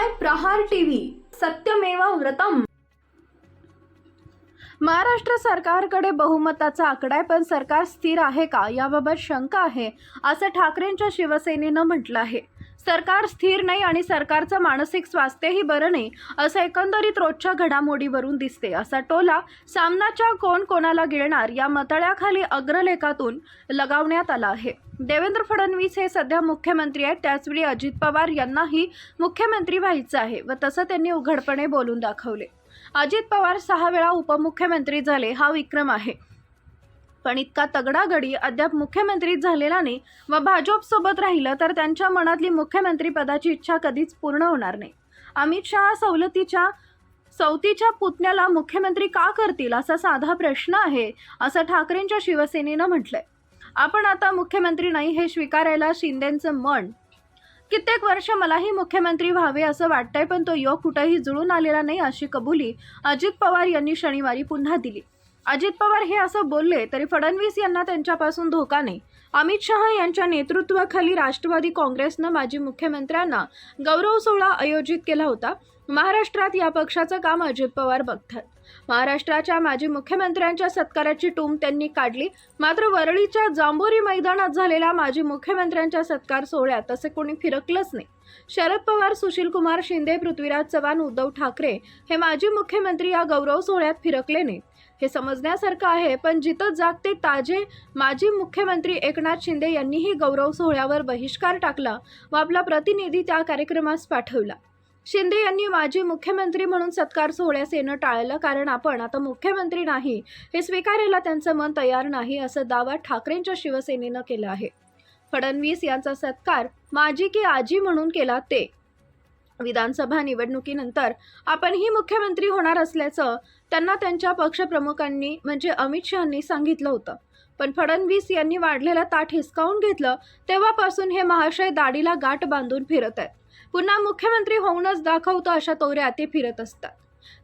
पाहताय प्रहार टीव्ही, सत्यमेव व्रतम। महाराष्ट्र सरकारकडे बहुमताचा आकडा आहे, पण सरकार स्थिर आहे का याबाबत शंका आहे, असं ठाकरेंच्या शिवसेनेनं म्हटलं आहे। सरकार स्थिर नाही आणि सरकारचं मानसिक स्वास्थ्यही बरं नाही, असं एकंदरीत रोजच्या घडामोडीवरून दिसते। असा टोला सामनाच्या कोण कोणाला गिळणार या मतळ्याखाली अग्रलेखातून लगावण्यात आला आहे। देवेंद्र फडणवीस हे सध्या मुख्यमंत्री आहेत, त्याचवेळी अजित पवार यांनाही मुख्यमंत्री व्हायचं आहे व तसं त्यांनी उघडपणे बोलून दाखवले। अजित पवार 6 वेळा उपमुख्यमंत्री झाले, हा विक्रम आहे, पण इतका तगडा गडी अद्याप मुख्यमंत्री झालेला नाही व भाजप सोबत राहिलं तर त्यांच्या मनातली मुख्यमंत्री पदाची इच्छा कधीच पूर्ण होणार नाही। अमित शहा सवतीच्या पुतण्याला मुख्यमंत्री का करतील असा साधा प्रश्न आहे, असं ठाकरेंच्या शिवसेनेनं म्हटलंय। आपण आता मुख्यमंत्री नाही हे स्वीकारायला शिंदेंचं मन कित्येक वर्ष मलाही मुख्यमंत्री व्हावे असं वाटतंय, पण तो योग कुठेही जुळून आलेला नाही, अशी कबुली अजित पवार यांनी शनिवारी पुन्हा दिली। अजित पवार हे असं बोलले तरी फडणवीस यांना त्यांच्यापासून धोका नाही। अमित शहा यांच्या नेतृत्वाखाली राष्ट्रवादी काँग्रेसनं माजी मुख्यमंत्र्यांना गौरव सोहळा आयोजित केला होता। महाराष्ट्रात या पक्षाचं काम अजित पवार बघतात। महाराष्ट्राच्या माजी मुख्यमंत्र्यांच्या सत्काराची टूम त्यांनी काढली, मात्र वरळीच्या जांभोरी मैदानात झालेल्या माजी मुख्यमंत्र्यांच्या सत्कार सोहळ्यात तसे कोणी फिरकलंच नाही। शरद पवार, सुशीलकुमार शिंदे, पृथ्वीराज चव्हाण, उद्धव ठाकरे हे माजी मुख्यमंत्री या गौरव सोहळ्यात फिरकले नाहीत हे समजण्यासारखं आहे, पण जिथं जागते ताजे माजी मुख्यमंत्री एकनाथ शिंदे यांनीही गौरव सोहळ्यावर बहिष्कार टाकला व आपला प्रतिनिधी त्या कार्यक्रमास पाठवला। शिंदे यांनी माजी मुख्यमंत्री म्हणून सत्कार सोहळ्यास येणं टाळलं, कारण आपण आता मुख्यमंत्री नाही हे स्वीकारायला त्यांचं मन तयार नाही, असा दावा ठाकरेंच्या शिवसेनेनं केला आहे। फडणवीस यांचा सत्कार माजी की आजी म्हणून केला, ते विधानसभा निवडणुकीनंतर आपणही मुख्यमंत्री होणार असल्याचं त्यांना त्यांच्या पक्षप्रमुखांनी म्हणजे अमित शहांनी सांगितलं होतं, पण फडणवीस यांनी वाढलेलं ताट हिसकावून घेतलं। तेव्हापासून हे महाशय दाढीला गाठ बांधून फिरत आहेत, पुन्हा मुख्यमंत्री होऊनच दाखवतो अशा तोऱ्यात ते फिरत असतात।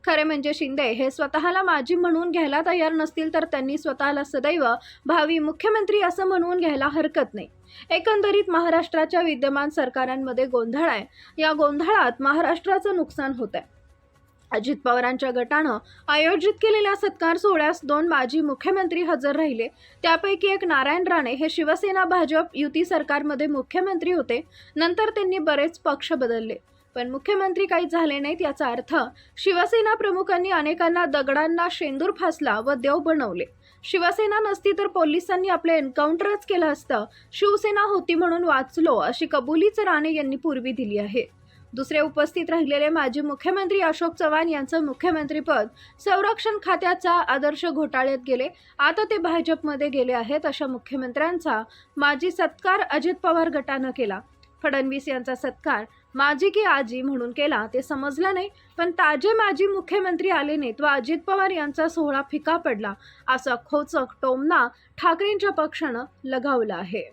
खरे म्हणजे शिंदे हे स्वतःला माजी म्हणून घ्यायला तयार नसतील तर त्यांनी स्वतःला सदैव भावी मुख्यमंत्री असं म्हणून घ्यायला हरकत नाही। एकंदरीत महाराष्ट्राच्या विद्यमान सरकारांमध्ये गोंधळ आहे, या गोंधळात महाराष्ट्राचं नुकसान होत आहे। अजित पवारांच्या गटानं आयोजित केलेल्या सत्कार सोहळ्यास 2 माजी मुख्यमंत्री हजर राहिले, त्यापैकी एक नारायण राणे हे शिवसेना भाजप युती सरकारमध्ये मुख्यमंत्री होते, नंतर त्यांनी बरेच पक्ष बदलले, पण मुख्यमंत्री काही झाले नाहीत। याचा अर्थ शिवसेना प्रमुखांनी अनेकांना दगडांना शेंदूर फासला व देव बनवले। शिवसेना नसती तर पोलिसांनी आपले एन्काउंटरच केलं असतं, शिवसेना होती म्हणून वाचलो, अशी कबुलीच राणे यांनी पूर्वी दिली आहे। दुसरे उपस्थित राहिलेले माजी मुख्यमंत्री अशोक चव्हाण यांचं मुख्यमंत्रीपद संरक्षण खात्याचा आदर्श घोटाळ्यात गेले, आता ते भाजपमध्ये गेले आहेत। अशा मुख्यमंत्र्यांचा माजी सत्कार अजित पवार गटानं केला। फडणवीस यांचा सत्कार माजी की आजी म्हणून केला ते समजलं नाही, पण ताजे माजी मुख्यमंत्री आले नाहीत व अजित पवार यांचा सोहळा फिका पडला, असा खोचक टोमणा ठाकरेंच्या पक्षानं लगावला आहे।